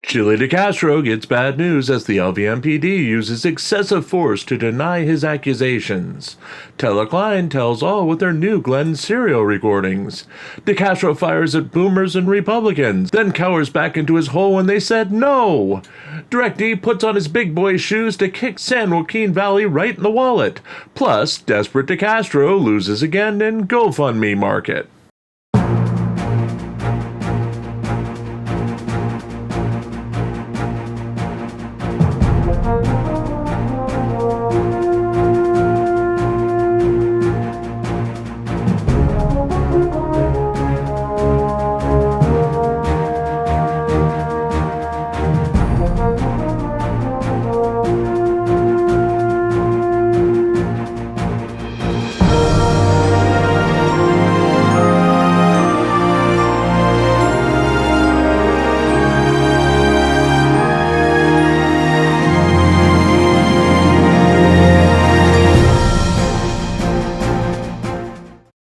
Chille DeCastro gets bad news as the LVMPD uses excessive force to deny his accusations. Tella Cline tells all with their new Glen Cerio recordings. DeCastro fires at boomers and Republicans, then cowers back into his hole when they said no. DirectD puts on his big boy shoes to kick San Joaquin Valley right in the wallet. Plus, desperate DeCastro loses again in GoFundMe market.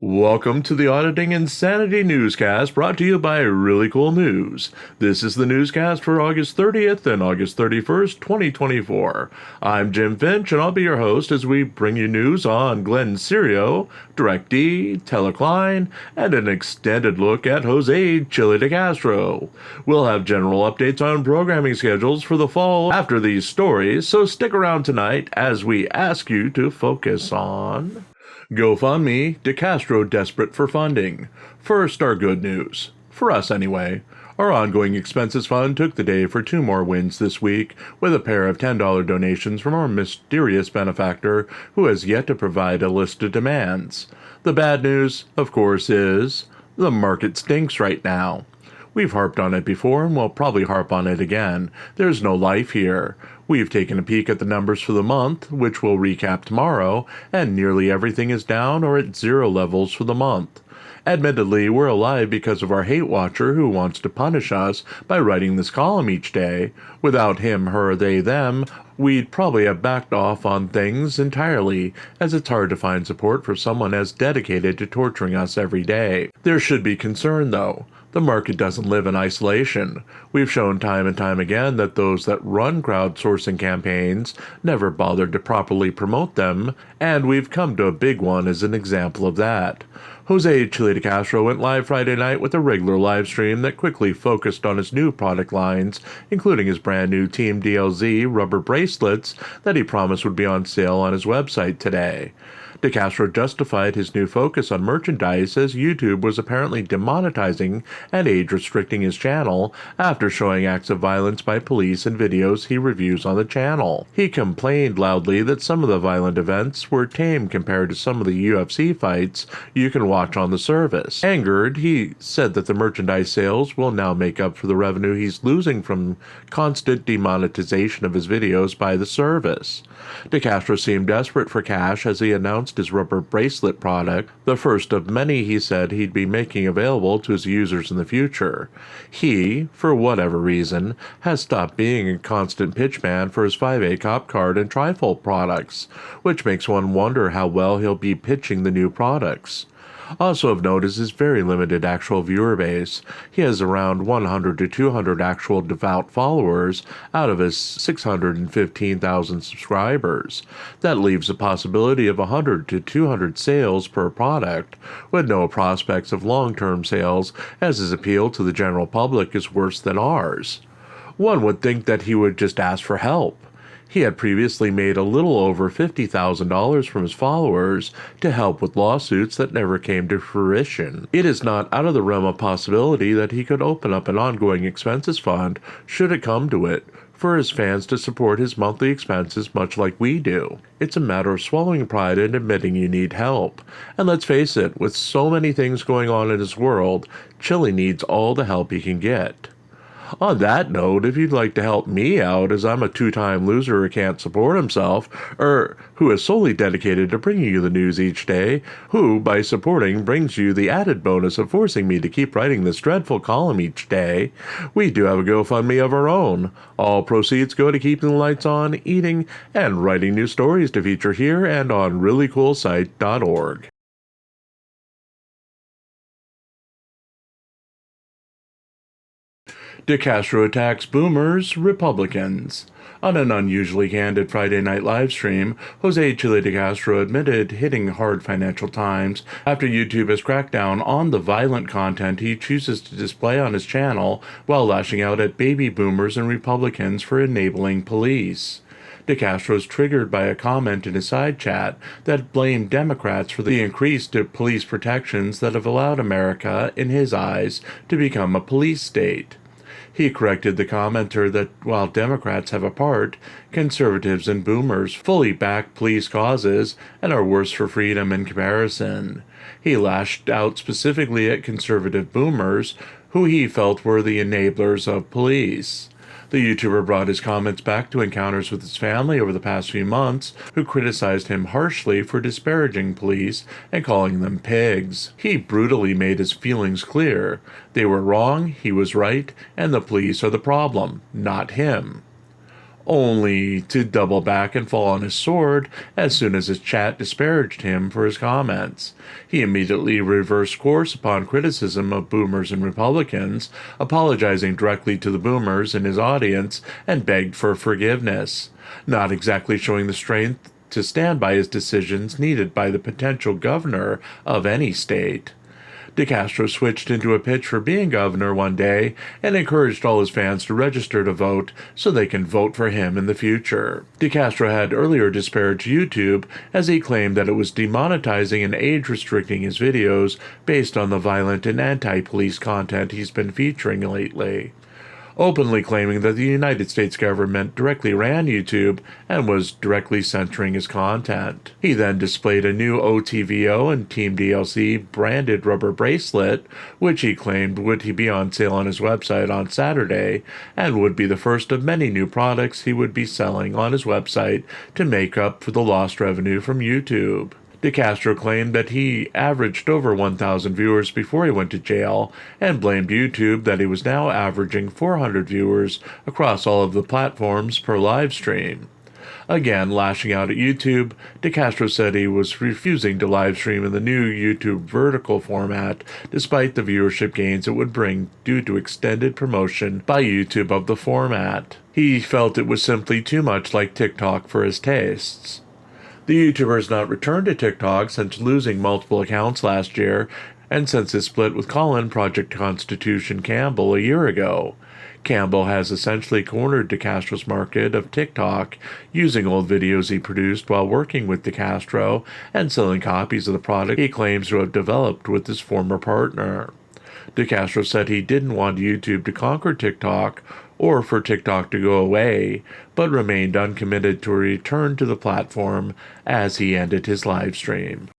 Welcome to the Auditing Insanity Newscast, brought to you by ReallyCoolNews. This is the newscast for August 30th and August 31st, 2024. I'm Jim Finch, and I'll be your host as we bring you news on Glen Cerio, DirectD, Tella Cline, and an extended look at Jose Chille DeCastro. We'll have general updates on programming schedules for the fall after these stories, so stick around tonight as we ask you to focus on GoFundMe, DeCastro desperate for funding. First, our good news. For us, anyway. Our ongoing expenses fund took the day for 2 more wins this week, with a pair of $10 donations from our mysterious benefactor who has yet to provide a list of demands. The bad news, of course, is the market stinks right now. We've harped on it before and we'll probably harp on it again. There's no life here. We've taken a peek at the numbers for the month, which we'll recap tomorrow, and nearly everything is down or at 0 levels for the month. Admittedly, we're alive because of our hate watcher who wants to punish us by writing this column each day. Without him, her, they, them, we'd probably have backed off on things entirely, as it's hard to find support for someone as dedicated to torturing us every day. There should be concern, though. The market doesn't live in isolation. We've shown time and time again that those that run crowdsourcing campaigns never bothered to properly promote them, and we've come to a big one as an example of that. Jose Chille DeCastro went live Friday night with a regular live stream that quickly focused on his new product lines, including his brand new Team DLZ rubber bracelets that he promised would be on sale on his website today. DeCastro justified his new focus on merchandise as YouTube was apparently demonetizing and age-restricting his channel after showing acts of violence by police in videos he reviews on the channel. He complained loudly that some of the violent events were tame compared to some of the UFC fights you can watch on the service. Angered, he said that the merchandise sales will now make up for the revenue he's losing from constant demonetization of his videos by the service. DeCastro seemed desperate for cash as he announced his rubber bracelet product, the first of many he said he'd be making available to his users in the future. He, for whatever reason, has stopped being a constant pitchman for his 5A cop card and trifold products, which makes one wonder how well he'll be pitching the new products. Also of note is his very limited actual viewer base. He has around 100 to 200 actual devout followers out of his 615,000 subscribers. That leaves a possibility of 100 to 200 sales per product, with no prospects of long-term sales, as his appeal to the general public is worse than ours. One would think that he would just ask for help. He had previously made a little over $50,000 from his followers to help with lawsuits that never came to fruition. It is not out of the realm of possibility that he could open up an ongoing expenses fund, should it come to it, for his fans to support his monthly expenses much like we do. It's a matter of swallowing pride and admitting you need help. And let's face it, with so many things going on in his world, Chille needs all the help he can get. On that note, if you'd like to help me out, as I'm a 2-time loser who can't support himself, or who is solely dedicated to bringing you the news each day, who, by supporting, brings you the added bonus of forcing me to keep writing this dreadful column each day, we do have a GoFundMe of our own. All proceeds go to keeping the lights on, eating, and writing new stories to feature here and on ReallyCoolSite.org. DeCastro attacks boomers, Republicans. On an unusually candid Friday night live stream, Jose Chille DeCastro admitted hitting hard financial times after YouTube has cracked down on the violent content he chooses to display on his channel while lashing out at baby boomers and Republicans for enabling police. DeCastro was triggered by a comment in his side chat that blamed Democrats for the increased police protections that have allowed America, in his eyes, to become a police state. He corrected the commenter that while Democrats have a part, conservatives and boomers fully back police causes and are worse for freedom in comparison. He lashed out specifically at conservative boomers, who he felt were the enablers of police. The YouTuber brought his comments back to encounters with his family over the past few months, who criticized him harshly for disparaging police and calling them pigs. He brutally made his feelings clear. They were wrong, he was right, and the police are the problem, not him. Only to double back and fall on his sword as soon as his chat disparaged him for his comments. He immediately reversed course upon criticism of boomers and Republicans, apologizing directly to the boomers in his audience and begged for forgiveness, not exactly showing the strength to stand by his decisions needed by the potential governor of any state. DeCastro switched into a pitch for being governor one day and encouraged all his fans to register to vote so they can vote for him in the future. DeCastro had earlier disparaged YouTube as he claimed that it was demonetizing and age-restricting his videos based on the violent and anti-police content he's been featuring lately, openly claiming that the United States government directly ran YouTube and was directly censoring his content. He then displayed a new OTVO and Team DLC branded rubber bracelet, which he claimed would be on sale on his website on Saturday, and would be the first of many new products he would be selling on his website to make up for the lost revenue from YouTube. DeCastro claimed that he averaged over 1,000 viewers before he went to jail and blamed YouTube that he was now averaging 400 viewers across all of the platforms per live stream. Again, lashing out at YouTube, DeCastro said he was refusing to live stream in the new YouTube vertical format despite the viewership gains it would bring due to extended promotion by YouTube of the format. He felt it was simply too much like TikTok for his tastes. The YouTuber has not returned to TikTok since losing multiple accounts last year and since his split with Colin Project Constitution Campbell a year ago. Campbell has essentially cornered DeCastro's market of TikTok, using old videos he produced while working with DeCastro and selling copies of the product he claims to have developed with his former partner. DeCastro said he didn't want YouTube to conquer TikTok or for TikTok to go away, but remained uncommitted to a return to the platform as he ended his live stream.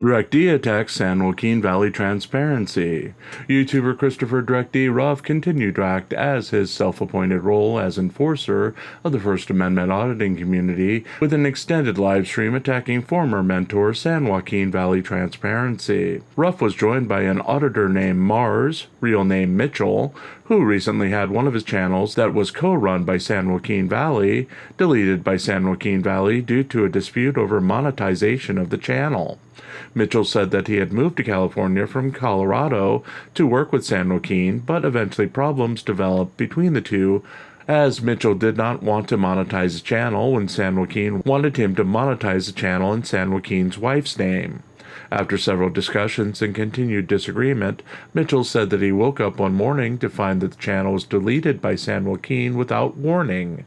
DirectD attacks San Joaquin Valley transparency. YouTuber Christopher DirectD Ruff continued to act as his self-appointed role as enforcer of the First Amendment auditing community with an extended live stream attacking former mentor San Joaquin Valley transparency. Ruff was joined by an auditor named Mars, real name Mitchell, who recently had one of his channels that was co-run by San Joaquin Valley deleted by San Joaquin Valley due to a dispute over monetization of the channel. Mitchell said that he had moved to California from Colorado to work with San Joaquin, but eventually problems developed between the two as Mitchell did not want to monetize his channel when San Joaquin wanted him to monetize the channel in San Joaquin's wife's name. After several discussions and continued disagreement, Mitchell said that he woke up one morning to find that the channel was deleted by San Joaquin without warning,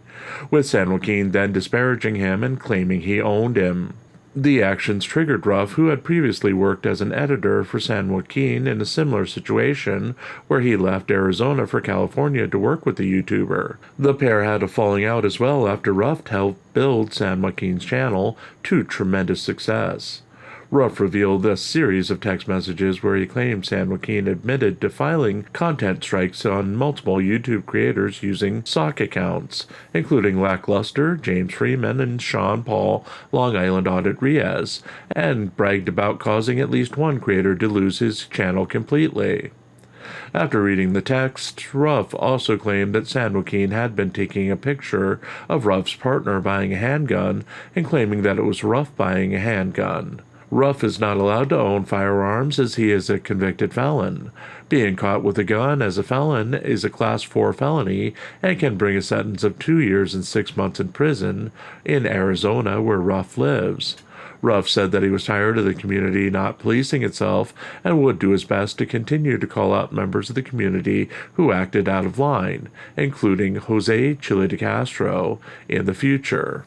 with San Joaquin then disparaging him and claiming he owned him. The actions triggered Ruff, who had previously worked as an editor for San Joaquin in a similar situation where he left Arizona for California to work with the YouTuber. The pair had a falling out as well after Ruff helped build San Joaquin's channel to tremendous success. Ruff revealed a series of text messages where he claimed San Joaquin admitted to filing content strikes on multiple YouTube creators using sock accounts, including Lackluster, James Freeman, and Sean Paul Long Island Audit Riaz, and bragged about causing at least one creator to lose his channel completely. After reading the text, Ruff also claimed that San Joaquin had been taking a picture of Ruff's partner buying a handgun and claiming that it was Ruff buying a handgun. Ruff is not allowed to own firearms as he is a convicted felon. Being caught with a gun as a felon is a Class 4 felony and can bring a sentence of 2 years and 6 months in prison in Arizona, where Ruff lives. Ruff said that he was tired of the community not policing itself and would do his best to continue to call out members of the community who acted out of line, including Jose Chille DeCastro, in the future.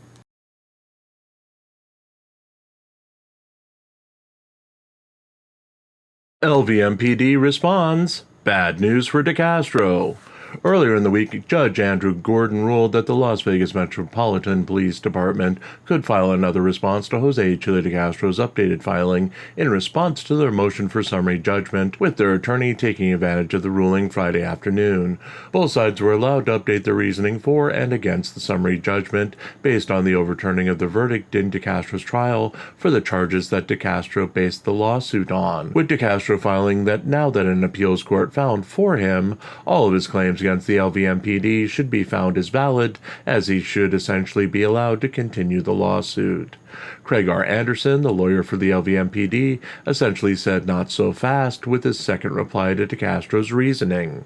LVMPD responds, bad news for DeCastro. Earlier in the week, Judge Andrew Gordon ruled that the Las Vegas Metropolitan Police Department could file another response to Jose Chille DeCastro's updated filing in response to their motion for summary judgment, with their attorney taking advantage of the ruling Friday afternoon. Both sides were allowed to update their reasoning for and against the summary judgment based on the overturning of the verdict in DeCastro's trial for the charges that DeCastro based the lawsuit on, with DeCastro filing that now that an appeals court found for him, all of his claims against the LVMPD should be found as valid, as he should essentially be allowed to continue the lawsuit. Craig R. Anderson, the lawyer for the LVMPD, essentially said not so fast with his second reply to DeCastro's reasoning.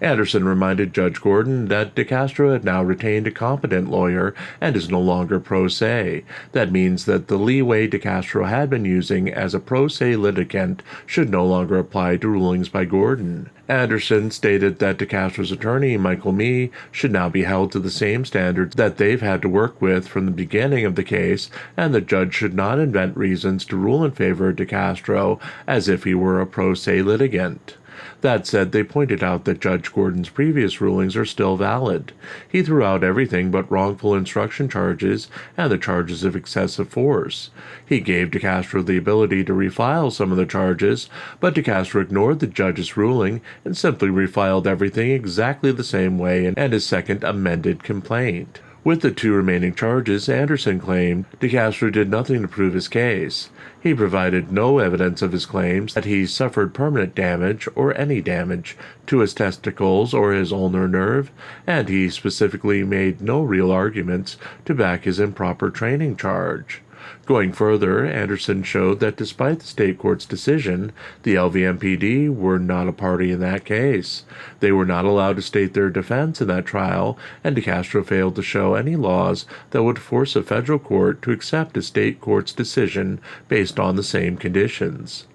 Anderson reminded Judge Gordon that DeCastro had now retained a competent lawyer and is no longer pro se. That means that the leeway DeCastro had been using as a pro se litigant should no longer apply to rulings by Gordon. Anderson stated that DeCastro's attorney, Michael Mee, should now be held to the same standards that they've had to work with from the beginning of the case, and the judge should not invent reasons to rule in favor of DeCastro as if he were a pro se litigant. That said, they pointed out that Judge Gordon's previous rulings are still valid. He threw out everything but wrongful instruction charges and the charges of excessive force. He gave DeCastro the ability to refile some of the charges, but DeCastro ignored the judge's ruling and simply refiled everything exactly the same way in his second amended complaint. With the two remaining charges, Anderson claimed DeCastro did nothing to prove his case. He provided no evidence of his claims that he suffered permanent damage or any damage to his testicles or his ulnar nerve, and he specifically made no real arguments to back his improper training charge. Going further, Anderson showed that despite the state court's decision, the LVMPD were not a party in that case. They were not allowed to state their defense in that trial, and DeCastro failed to show any laws that would force a federal court to accept a state court's decision based on the same conditions.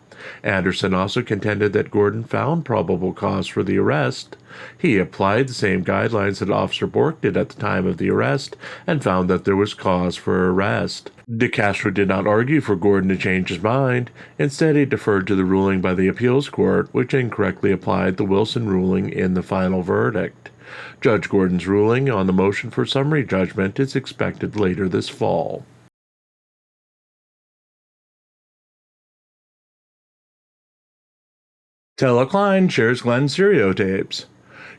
Anderson also contended that Gordon found probable cause for the arrest. He applied the same guidelines that Officer Bork did at the time of the arrest and found that there was cause for arrest. DeCastro did not argue for Gordon to change his mind. Instead, he deferred to the ruling by the appeals court, which incorrectly applied the Wilson ruling in the final verdict. Judge Gordon's ruling on the motion for summary judgment is expected later this fall. Tella Cline shares Glen Cerio tapes.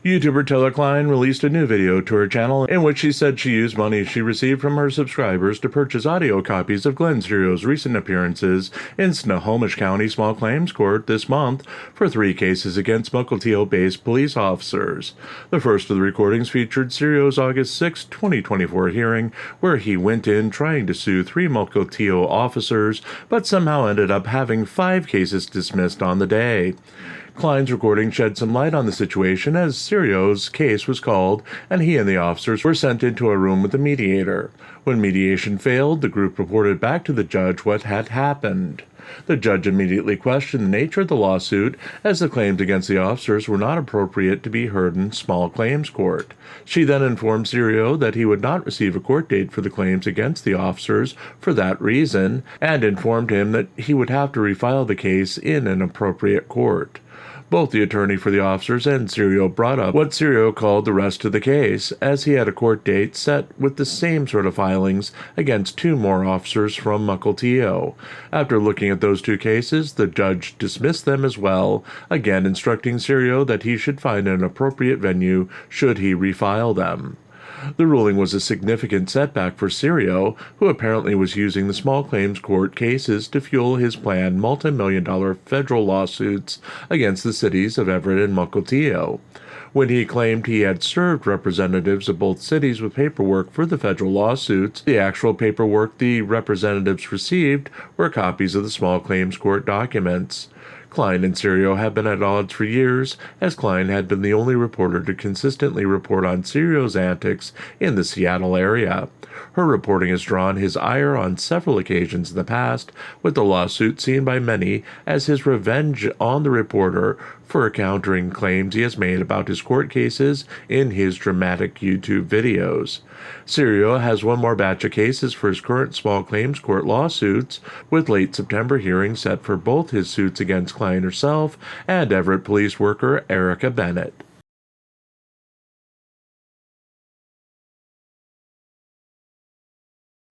YouTuber Tella Cline released a new video to her channel in which she said she used money she received from her subscribers to purchase audio copies of Glen Cerio's recent appearances in Snohomish County Small Claims Court this month for 3 cases against Mukilteo-based police officers. The first of the recordings featured Cerio's August 6, 2024 hearing, where he went in trying to sue 3 Mukilteo officers, but somehow ended up having 5 cases dismissed on the day. Cline's recording shed some light on the situation as Cerio's case was called and he and the officers were sent into a room with a mediator. When mediation failed, the group reported back to the judge what had happened. The judge immediately questioned the nature of the lawsuit, as the claims against the officers were not appropriate to be heard in small claims court. She then informed Cerio that he would not receive a court date for the claims against the officers for that reason, and informed him that he would have to refile the case in an appropriate court. Both the attorney for the officers and Cerio brought up what Cerio called the rest of the case, as he had a court date set with the same sort of filings against 2 more officers from Mukilteo. After looking at those 2 cases, the judge dismissed them as well, again instructing Cerio that he should find an appropriate venue should he refile them. The ruling was a significant setback for Cerio, who apparently was using the small claims court cases to fuel his planned multi-million-dollar federal lawsuits against the cities of Everett and Mukilteo. when he claimed he had served representatives of both cities with paperwork for the federal lawsuits. The actual paperwork the representatives received were copies of the small claims court documents. Cline and Cerio have been at odds for years, as Cline had been the only reporter to consistently report on Cerio's antics in the Seattle area. Her reporting has drawn his ire on several occasions in the past, with the lawsuit seen by many as his revenge on the reporter for countering claims he has made about his court cases in his dramatic YouTube videos. Cerio has one more batch of cases for his current small claims court lawsuits, with late September hearings set for both his suits against Cline herself and Everett police worker Erica Bennett.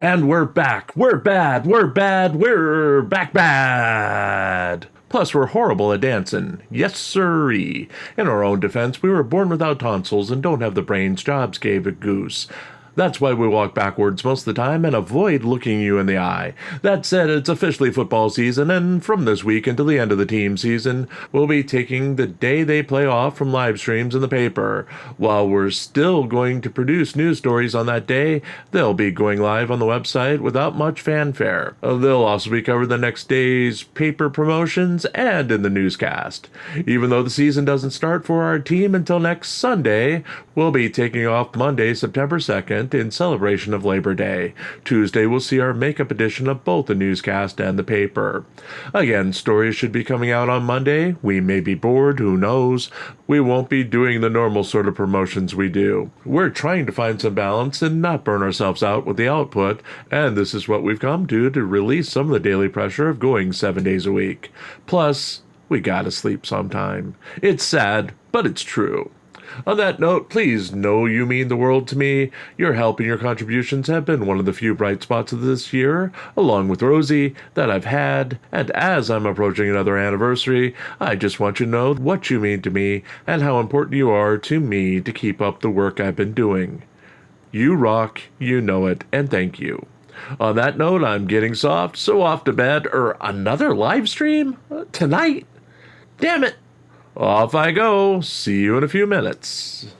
And we're back. We're bad. We're bad. We're bad. Plus, we're horrible at dancing. Yes, sirree. In our own defense, we were born without tonsils and don't have the brains Jobs gave a goose. That's why we walk backwards most of the time and avoid looking you in the eye. That said, it's officially football season, and from this week until the end of the team season, we'll be taking the day they play off from live streams in the paper. While we're still going to produce news stories on that day, they'll be going live on the website without much fanfare. They'll also be covered the next day's paper promotions and in the newscast. Even though the season doesn't start for our team until next Sunday, we'll be taking off Monday, September 2nd, in celebration of Labor Day. Tuesday will see our makeup edition of both the newscast and the paper. Again, stories should be coming out on Monday. We may be bored, who knows. We won't be doing the normal sort of promotions we do. We're trying to find some balance and not burn ourselves out with the output, and this is what we've come to release some of the daily pressure of going 7 days a week. Plus, we gotta sleep sometime. It's sad, but it's true. On that note, please know you mean the world to me. Your help and your contributions have been one of the few bright spots of this year, along with Rosie, that I've had. And as I'm approaching another anniversary, I just want you to know what you mean to me and how important you are to me to keep up the work I've been doing. You rock, you know it, and thank you. On that note, I'm getting soft, so off to bed. Another live stream? Tonight? Damn it! Off I go. See you in a few minutes.